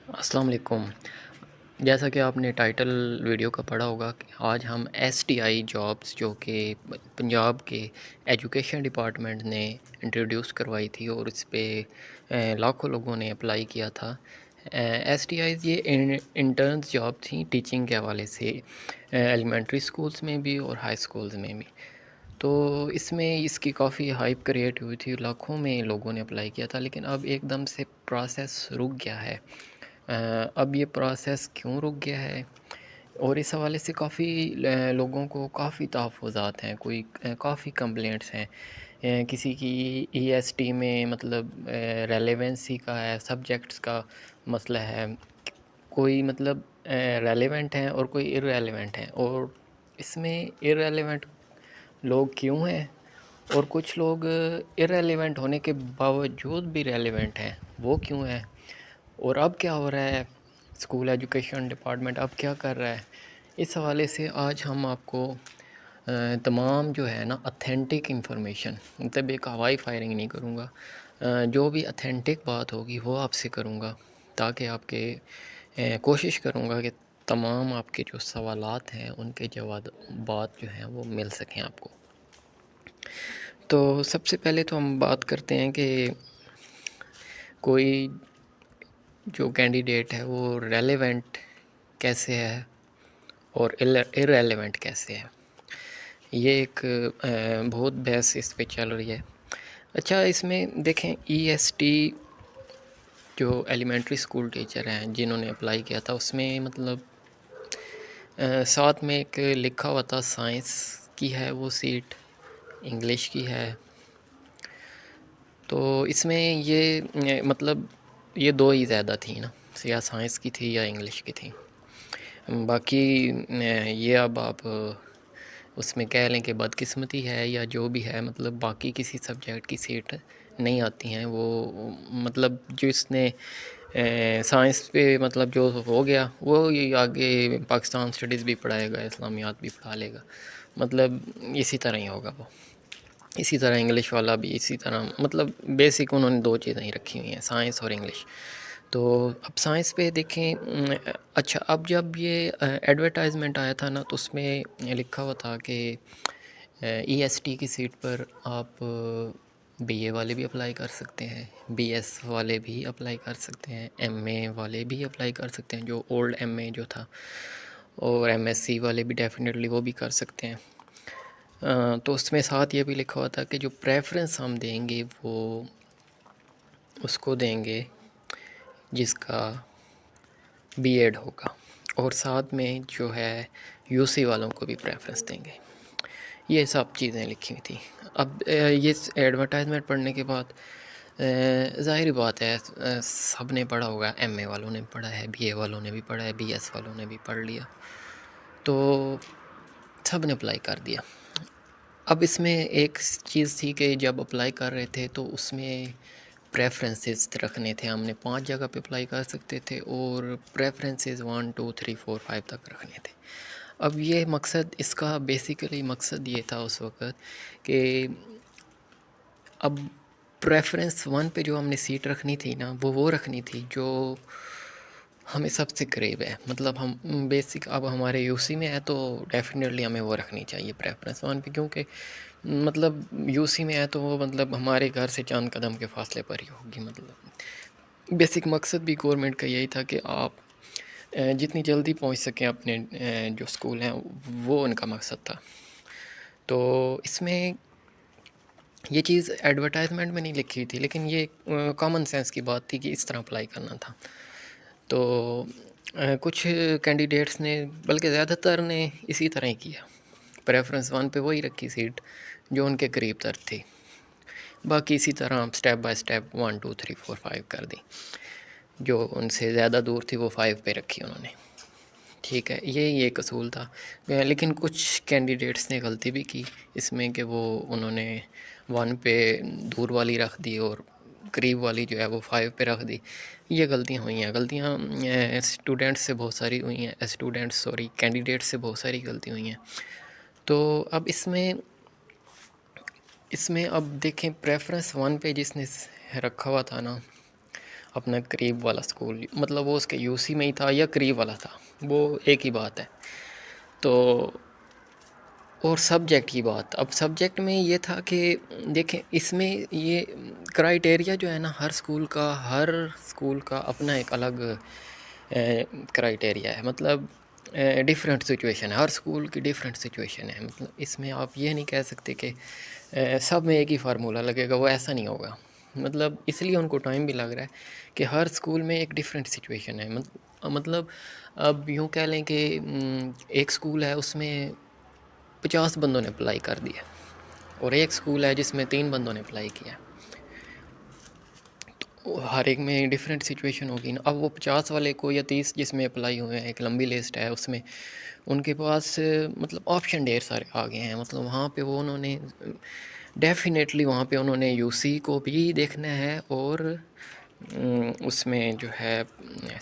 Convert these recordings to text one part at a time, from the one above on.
السلام علیکم۔ جیسا کہ آپ نے ٹائٹل ویڈیو کا پڑھا ہوگا کہ آج ہم ایس ٹی آئی جابس جو کہ پنجاب کے ایجوکیشن ڈپارٹمنٹ نے انٹروڈیوس کروائی تھی اور اس پہ لاکھوں لوگوں نے اپلائی کیا تھا۔ ایس ٹی آئیز یہ انٹرنز جاب تھیں ٹیچنگ کے حوالے سے، ایلیمنٹری سکولز میں بھی اور ہائی سکولز میں بھی۔ تو اس میں اس کی کافی ہائپ کریٹ ہوئی تھی، لاکھوں میں لوگوں نے اپلائی کیا تھا، لیکن اب ایک دم سے پروسیس رک گیا ہے۔ اب یہ پروسیس کیوں رک گیا ہے اور اس حوالے سے کافی لوگوں کو کافی تحفظات ہیں، کوئی کافی کمپلینٹس ہیں۔ کسی کی ای ایس ٹی میں مطلب ریلیونسی کا ہے، سبجیکٹس کا مسئلہ ہے، کوئی مطلب ریلیونٹ ہیں اور کوئی ارریلیونٹ ہیں، اور اس میں ارریلیونٹ لوگ کیوں ہیں اور کچھ لوگ ارریلیونٹ ہونے کے باوجود بھی ریلیونٹ ہیں، وہ کیوں ہیں، اور اب کیا ہو رہا ہے، اسکول ایجوکیشن ڈپارٹمنٹ اب کیا کر رہا ہے۔ اس حوالے سے آج ہم آپ کو تمام جو ہے نا اتھینٹک انفارمیشن، مطلب ایک ہوائی فائرنگ نہیں کروں گا، جو بھی اتھینٹک بات ہوگی وہ آپ سے کروں گا، تاکہ آپ کے کوشش کروں گا کہ تمام آپ کے جو سوالات ہیں ان کے جوابات جو ہیں وہ مل سکیں آپ کو۔ تو سب سے پہلے تو ہم بات کرتے ہیں کہ کوئی جو کینڈیڈیٹ ہے وہ ریلیونٹ کیسے ہے اور ارریلیونٹ کیسے ہے۔ یہ ایک بہت بحث اس پہ چل رہی ہے۔ اچھا، اس میں دیکھیں ای ایس ٹی جو ایلیمنٹری اسکول ٹیچر ہیں جنہوں نے اپلائی کیا تھا، اس میں مطلب ساتھ میں ایک لکھا ہوا تھا سائنس کی ہے وہ سیٹ، انگلش کی ہے۔ تو اس میں یہ مطلب یہ دو ہی زیادہ تھیں نا، یا سائنس کی تھی یا انگلش کی تھی۔ باقی یہ اب آپ اس میں کہہ لیں کہ بدقسمتی ہے یا جو بھی ہے، مطلب باقی کسی سبجیکٹ کی سیٹ نہیں آتی ہیں۔ وہ مطلب جس نے سائنس پہ مطلب جو ہو گیا وہ یہ آگے پاکستان اسٹڈیز بھی پڑھائے گا، اسلامیات بھی پڑھا لے گا، مطلب اسی طرح ہی ہوگا وہ۔ اسی طرح انگلش والا بھی اسی طرح، مطلب بیسک انہوں نے دو چیزیں ہی رکھی ہوئی ہیں، سائنس اور انگلش۔ تو اب سائنس پہ دیکھیں، اچھا اب جب یہ ایڈورٹائزمنٹ آیا تھا نا تو اس میں لکھا ہوا تھا کہ ای ایس ٹی کی سیٹ پر آپ بی اے والے بھی اپلائی کر سکتے ہیں، بی ایس والے بھی اپلائی کر سکتے ہیں، ایم اے والے بھی اپلائی کر سکتے ہیں، جو اولڈ ایم اے جو تھا، اور ایم ایس سی والے بھی ڈیفینیٹلی وہ بھی کر سکتے ہیں۔ تو اس میں ساتھ یہ بھی لکھا ہوا تھا کہ جو پریفرنس ہم دیں گے وہ اس کو دیں گے جس کا بی ایڈ ہوگا، اور ساتھ میں جو ہے یو سی والوں کو بھی پریفرنس دیں گے۔ یہ سب چیزیں لکھی ہوئی تھیں۔ اب یہ ایڈورٹائزمنٹ پڑھنے کے بعد ظاہری بات ہے سب نے پڑھا ہوگا، ایم اے والوں نے پڑھا ہے، بی اے والوں نے بھی پڑھا ہے، بی ایس والوں نے بھی پڑھ لیا، تو سب نے اپلائی کر دیا۔ اب اس میں ایک چیز تھی کہ جب اپلائی کر رہے تھے تو اس میں پریفرنسز رکھنے تھے، ہم نے 5 جگہ پہ اپلائی کر سکتے تھے، اور پریفرنسز 1 2 3 4 5 تک رکھنے تھے۔ اب یہ مقصد، اس کا بیسیکلی مقصد یہ تھا اس وقت کہ اب پریفرنس 1 پہ جو ہم نے سیٹ رکھنی تھی نا، وہ رکھنی تھی جو ہمیں سب سے قریب ہے، مطلب ہم بیسک اب ہمارے یو سی میں ہے تو ڈیفینیٹلی ہمیں وہ رکھنی چاہیے پریفرنس 1 پہ، کیونکہ مطلب یو سی میں ہے تو وہ مطلب ہمارے گھر سے چند قدم کے فاصلے پر ہی ہوگی۔ مطلب بیسک مقصد بھی گورنمنٹ کا یہی تھا کہ آپ جتنی جلدی پہنچ سکیں اپنے جو اسکول ہیں، وہ ان کا مقصد تھا۔ تو اس میں یہ چیز ایڈورٹائزمنٹ میں نہیں لکھی ہوئی تھی، لیکن یہ کامن سینس کی بات تھی کہ اس طرح اپلائی کرنا تھا۔ تو کچھ کینڈیڈیٹس نے، بلکہ زیادہ تر نے اسی طرح ہی کیا، پریفرنس 1 پہ وہی رکھی سیٹ جو ان کے قریب تر تھی، باقی اسی طرح سٹیپ بائی سٹیپ 1 2 3 4 5 کر دی، جو ان سے زیادہ دور تھی وہ 5 پہ رکھی انہوں نے۔ ٹھیک ہے، یہ ایک اصول تھا، لیکن کچھ کینڈیڈیٹس نے غلطی بھی کی اس میں کہ انہوں نے 1 پہ دور والی رکھ دی اور قریب والی جو ہے وہ 5 پہ رکھ دی۔ یہ غلطیاں ہوئی ہیں، غلطیاں اسٹوڈنٹس سے بہت ساری ہوئی ہیں، کینڈیڈیٹس سے بہت ساری غلطی ہوئی ہیں۔ تو اب اس میں اب دیکھیں پریفرنس 1 پہ جس نے رکھا ہوا تھا نا، اپنا قریب والا اسکول، مطلب وہ اس کے یو سی میں ہی تھا یا قریب والا تھا، وہ ایک ہی بات ہے. تو اور سبجیکٹ کی بات، اب سبجیکٹ میں یہ تھا کہ دیکھیں اس میں یہ کرائٹیریا جو ہے نا، ہر اسکول کا اپنا ایک الگ کرائٹیریا ہے. مطلب ڈیفرنٹ سچویشن ہے، ہر اسکول کی ڈیفرنٹ سچویشن ہے. مطلب اس میں آپ یہ نہیں کہہ سکتے کہ سب میں ایک ہی فارمولہ لگے گا، وہ ایسا نہیں ہوگا. مطلب اس لیے ان کو ٹائم بھی لگ رہا ہے کہ ہر اسکول میں ایک ڈیفرنٹ سچویشن ہے. مطلب اب یوں کہہ لیں کہ ایک اسکول ہے، اس میں 50 بندوں نے اپلائی کر دیا، اور ایک اسکول ہے جس میں 3 بندوں نے اپلائی کیا. ہر ایک میں ڈیفرنٹ سچویشن ہوگی نا. اب وہ 50 والے کو یا 30 جس میں اپلائی ہوئے ہیں، ایک لمبی لسٹ ہے، اس میں ان کے پاس مطلب آپشن ڈھیر سارے آ گئے ہیں. مطلب وہاں پہ وہ انہوں نے ڈیفینیٹلی وہاں پہ انہوں نے یو سی کو بھی دیکھنا ہے، اور اس میں جو ہے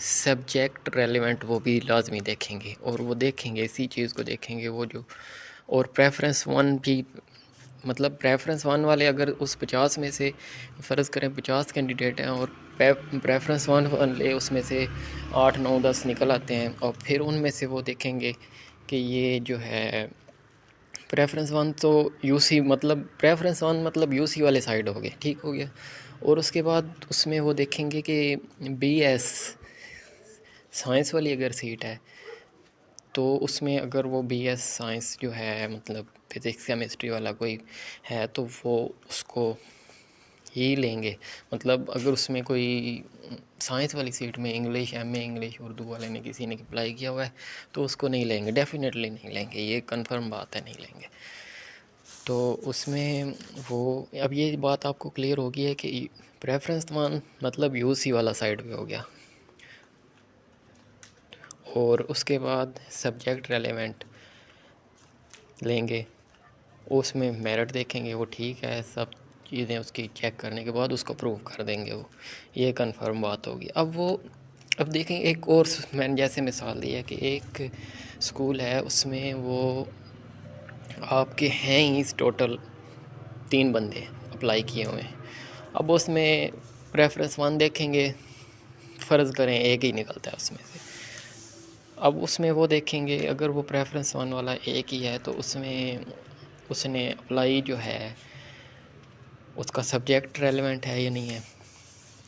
سبجیکٹ ریلیونٹ وہ بھی لازمی دیکھیں گے، اور وہ دیکھیں گے اسی چیز کو دیکھیں گے وہ جو. اور پریفرنس 1 بھی، مطلب پریفرنس 1 والے اگر اس 50 میں سے فرض کریں 50 کینڈیڈیٹ ہیں، اور پریفرنس 1 والے اس میں سے 8 9 10 نکل آتے ہیں، اور پھر ان میں سے وہ دیکھیں گے کہ یہ جو ہے پریفرنس 1 تو یو سی، مطلب پریفرنس 1 مطلب یو سی والے سائڈ ہو گئے، ٹھیک ہو گیا. اور اس کے بعد اس میں وہ دیکھیں گے کہ بی ایس سائنس والی اگر سیٹ ہے تو اس میں اگر وہ بی ایس سائنس جو ہے، مطلب فزکس کیمسٹری والا کوئی ہے، تو وہ اس کو ہی لیں گے. مطلب اگر اس میں کوئی سائنس والی سیٹ میں English M A English Urdu والے نے کسی نے اپلائی کیا ہوا ہے تو اس کو نہیں لیں گے، ڈیفینیٹلی نہیں لیں گے، یہ کنفرم بات ہے، نہیں لیں گے. تو اس میں وہ اب یہ بات آپ کو کلیئر ہوگی ہے کہ پریفرنس 1 مطلب یو سی والا سائڈ پہ ہو گیا. اور اس کے بعد سبجیکٹ ریلیونٹ لیں گے، اس میں میرٹ دیکھیں گے، وہ ٹھیک ہے، سب چیزیں اس کی چیک کرنے کے بعد اس کو اپروو کر دیں گے. وہ یہ کنفرم بات ہوگی. اب دیکھیں ایک اور میں نے جیسے مثال دی ہے کہ ایک اسکول ہے، اس میں وہ آپ کے ہیں ہی ٹوٹل 3 بندے اپلائی کیے ہوئے ہیں. اب اس میں پریفرنس 1 دیکھیں گے، فرض کریں ایک ہی نکلتا ہے اس میں سے. اب اس میں وہ دیکھیں گے اگر وہ پریفرنس 1 والا ایک ہی ہے تو اس میں اس نے اپلائی جو ہے اس کا سبجیکٹ ریلیونٹ ہے یا نہیں ہے.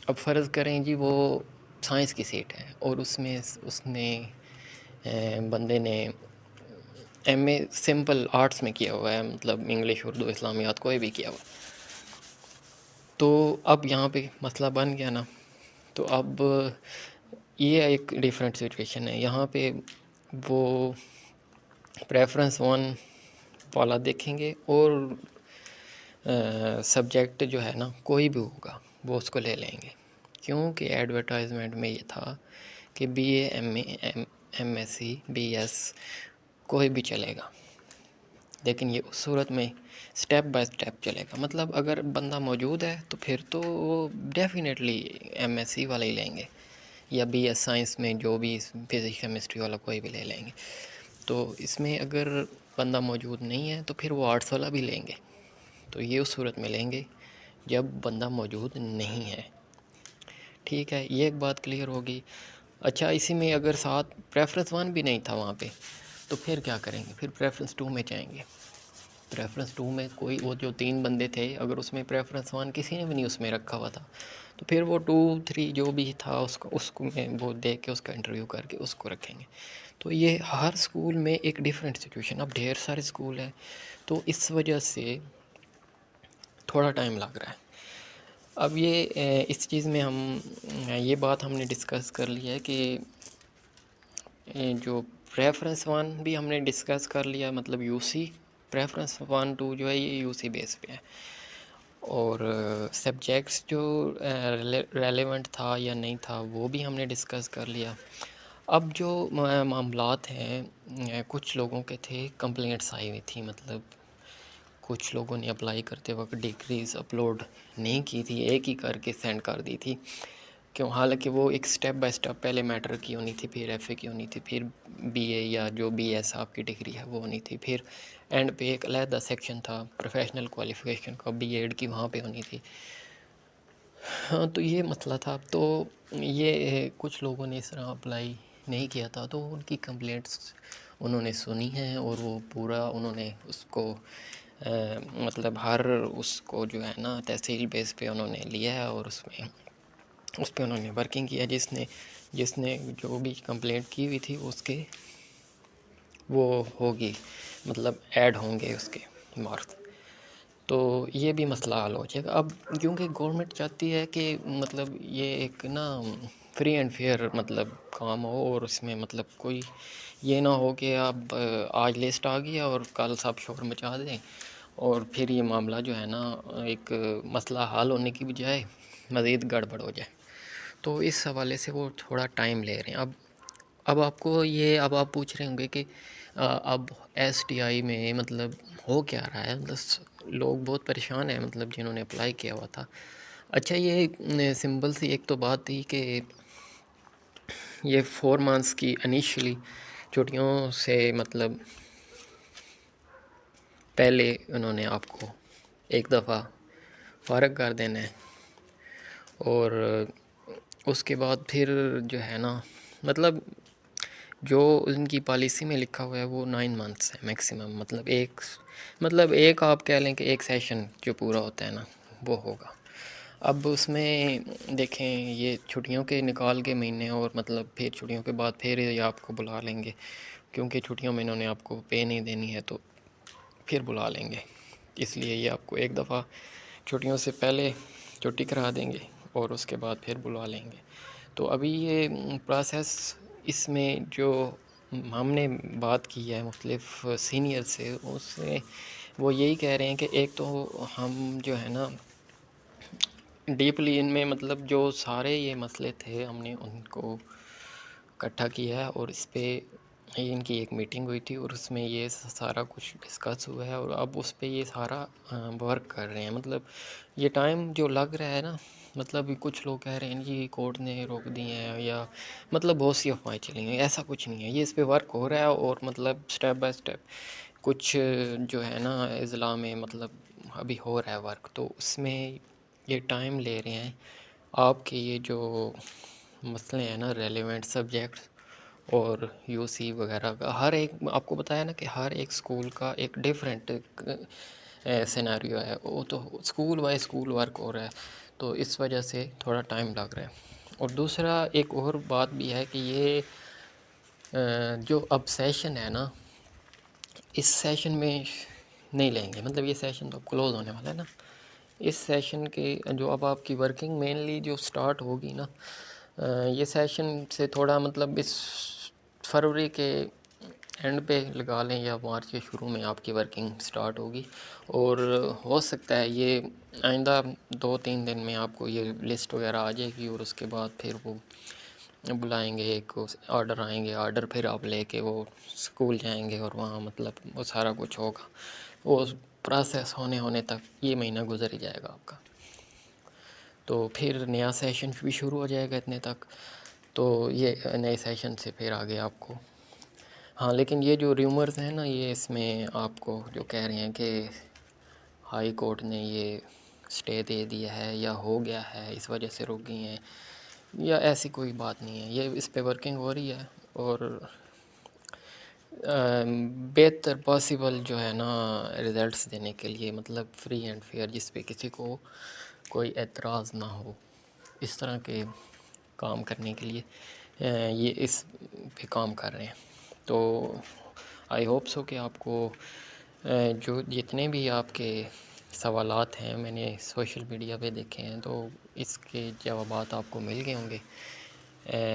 اب فرض کریں جی وہ سائنس کی سیٹ ہے، اور اس میں اس نے بندے نے ایم اے سمپل آرٹس میں کیا ہوا ہے، مطلب انگلش اردو اسلامیات کوئی بھی کیا ہوا. تو اب یہاں پہ مسئلہ بن گیا نا. تو اب یہ ایک ڈیفرنٹ سچویشن ہے. یہاں پہ وہ پریفرنس 1 والا دیکھیں گے، اور سبجیکٹ جو ہے نا کوئی بھی ہوگا وہ اس کو لے لیں گے، کیونکہ ایڈورٹائزمنٹ میں یہ تھا کہ B A M A M S C B S کوئی بھی چلے گا. لیکن یہ اس صورت میں سٹیپ بائی سٹیپ چلے گا. مطلب اگر بندہ موجود ہے تو پھر تو وہ ڈیفینیٹلی ایم ایس سی والا ہی لیں گے، یا بی ایس سائنس میں جو بھی فزکس کیمسٹری والا کوئی بھی لے لیں گے. تو اس میں اگر بندہ موجود نہیں ہے تو پھر وہ آرٹس والا بھی لیں گے. تو یہ اس صورت میں لیں گے جب بندہ موجود نہیں ہے. ٹھیک ہے، یہ ایک بات کلیئر ہوگی. اچھا، اسی میں اگر ساتھ پریفرنس 1 بھی نہیں تھا وہاں پہ تو پھر کیا کریں گے؟ پھر پریفرنس 2 میں جائیں گے. پریفرنس 2 میں کوئی وہ جو 3 بندے تھے، اگر اس میں پریفرنس 1 کسی نے بھی نہیں اس میں رکھا ہوا تھا تو پھر وہ 2 3 جو بھی تھا اس کو میں وہ دیکھ کے اس کا انٹرویو کر کے اس کو رکھیں گے. تو یہ ہر اسکول میں ایک ڈیفرنٹ سچویشن. اب ڈھیر سارے اسکول ہیں تو اس وجہ سے تھوڑا ٹائم لگ رہا ہے. اب یہ اس چیز میں یہ بات ہم نے ڈسکس کر لی ہے کہ جو پریفرنس 1 بھی ہم نے ڈسکس کر لیا، مطلب یو سی پریفرنس 1 2 جو ہے یہ یو سی بیس پہ ہے. اور سبجیکٹس جو ریلیونٹ تھا یا نہیں تھا وہ بھی ہم نے ڈسکس کر لیا. اب جو معاملات ہیں، کچھ لوگوں کے تھے کمپلینٹس آئی ہوئی تھیں. مطلب کچھ لوگوں نے اپلائی کرتے وقت ڈگریز اپلوڈ نہیں کی تھی، ایک ہی کر کے سینڈ کر دی تھی. کیوں؟ حالانکہ وہ ایک سٹیپ بائی سٹیپ پہلے میٹر کی ہونی تھی، پھر ایف اے کی ہونی تھی، پھر بی اے یا جو بی ایس آپ کی ڈگری ہے وہ ہونی تھی، پھر اینڈ پہ ایک علیحدہ سیکشن تھا پروفیشنل کوالیفیکیشن کا، بی ایڈ کی وہاں پہ ہونی تھی. ہاں تو یہ مسئلہ تھا. تو یہ کچھ لوگوں نے اس طرح اپلائی نہیں کیا تھا تو ان کی کمپلینٹس انہوں نے سنی ہیں اور وہ پورا انہوں نے اس کو مطلب ہر اس کو جو ہے نا تحصیل بیس پہ انہوں نے لیا ہے اور اس پہ انہوں نے ورکنگ کیا. جس نے جو بھی کمپلینٹ کی ہوئی تھی اس کے وہ ہوگی مطلب ایڈ ہوں گے اس کے مارکس. تو یہ بھی مسئلہ حل ہو جائے گا. اب کیونکہ گورنمنٹ چاہتی ہے کہ مطلب یہ ایک نا فری اینڈ فیئر مطلب کام ہو اور اس میں مطلب کوئی یہ نہ ہو کہ اب آج لسٹ آ گیا اور کل سب شور مچا دیں اور پھر یہ معاملہ جو ہے نا ایک مسئلہ حل ہونے کی بجائے مزید گڑبڑ ہو جائے. تو اس حوالے سے وہ تھوڑا ٹائم لے رہے ہیں. اب آپ پوچھ رہے ہوں گے کہ اب ایس ٹی آئی میں مطلب ہو کیا رہا ہے. مطلب لوگ بہت پریشان ہیں مطلب جنہوں نے اپلائی کیا ہوا تھا. اچھا یہ سمپل سی ایک تو بات تھی کہ یہ 4 منتھس کی انیشلی چھٹیوں سے مطلب پہلے انہوں نے آپ کو ایک دفعہ فارغ کر دینا ہے اور اس کے بعد پھر جو ہے نا مطلب جو ان کی پالیسی میں لکھا ہوا ہے وہ 9 منتھس ہے میکسیمم. مطلب ایک آپ کہہ لیں کہ ایک سیشن جو پورا ہوتا ہے نا وہ ہوگا. اب اس میں دیکھیں یہ چھٹیوں کے نکال کے مہینے اور مطلب پھر چھٹیوں کے بعد پھر یہ آپ کو بلا لیں گے کیونکہ چھٹیوں میں انہوں نے آپ کو پے نہیں دینی ہے تو پھر بلا لیں گے. اس لیے یہ آپ کو ایک دفعہ چھٹیوں سے پہلے چھٹی کرا دیں گے اور اس کے بعد پھر بلا لیں گے. تو ابھی یہ پروسیس اس میں جو ہم نے بات کی ہے مختلف سینئر سے وہ یہی کہہ رہے ہیں کہ ایک تو ہم جو ہے نا ڈیپلی ان میں مطلب جو سارے یہ مسئلے تھے ہم نے ان کو اکٹھا کیا ہے اور اس پہ ان کی ایک میٹنگ ہوئی تھی اور اس میں یہ سارا کچھ ڈسکس ہوا ہے اور اب اس پہ یہ سارا ورک کر رہے ہیں. مطلب یہ ٹائم جو لگ رہا ہے نا مطلب کچھ لوگ کہہ رہے ہیں یہ کورٹ نے روک دی ہیں یا مطلب بہت سی افواہیں چلی ہیں. ایسا کچھ نہیں ہے. یہ اس پہ ورک ہو رہا ہے اور مطلب سٹیپ بائی سٹیپ کچھ جو ہے نا اضلاع میں مطلب ابھی ہو رہا ہے ورک. تو اس میں یہ ٹائم لے رہے ہیں. آپ کے یہ جو مسئلے ہیں نا ریلیونٹ سبجیکٹس اور یو سی وغیرہ کا ہر ایک آپ کو بتایا نا کہ ہر ایک اسکول کا ایک ڈیفرنٹ سیناریو ہے. وہ تو اسکول بائی اسکول ورک ہو رہا ہے تو اس وجہ سے تھوڑا ٹائم لگ رہا ہے. اور دوسرا ایک اور بات بھی ہے کہ یہ جو اب سیشن ہے نا اس سیشن میں نہیں لیں گے. مطلب یہ سیشن تو کلوز ہونے والا ہے نا. اس سیشن کے جو اب آپ کی ورکنگ مینلی جو سٹارٹ ہوگی نا یہ سیشن سے تھوڑا مطلب اس فروری کے اینڈ پہ لگا لیں یا مارچ کے شروع میں آپ کی ورکنگ سٹارٹ ہوگی اور ہو سکتا ہے یہ آئندہ 2-3 دن میں آپ کو یہ لسٹ وغیرہ آ جائے گی اور اس کے بعد پھر وہ بلائیں گے ایک آرڈر آئیں گے. آرڈر پھر آپ لے کے وہ اسکول جائیں گے اور وہاں مطلب وہ سارا کچھ ہوگا. وہ پروسیس ہونے تک یہ مہینہ گزر ہی جائے گا آپ کا. تو پھر نیا سیشن بھی شروع ہو جائے گا اتنے تک. تو یہ نئے سیشن سے پھر آگے آپ کو ہاں لیکن یہ جو ریومرز ہیں نا یہ اس میں آپ کو جو کہہ رہے ہیں کہ ہائی کورٹ نے یہ اسٹے دے دیا ہے یا ہو گیا ہے اس وجہ سے رک گئی ہیں یا ایسی کوئی بات نہیں ہے. یہ اس پہ ورکنگ ہو رہی ہے اور بہتر پاسبل جو ہے نا رزلٹس دینے کے لیے مطلب فری اینڈ فیئر جس پہ کسی کو کوئی اعتراض نہ ہو اس طرح کے کام کرنے کے لیے یہ اس پہ کام کر رہے ہیں. تو آئی ہوپ سو کہ آپ کو جو جتنے بھی آپ کے سوالات ہیں میں نے سوشل میڈیا پہ دیکھے ہیں تو اس کے جوابات آپ کو مل گئے ہوں گے.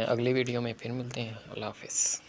اگلی ویڈیو میں پھر ملتے ہیں. اللہ حافظ.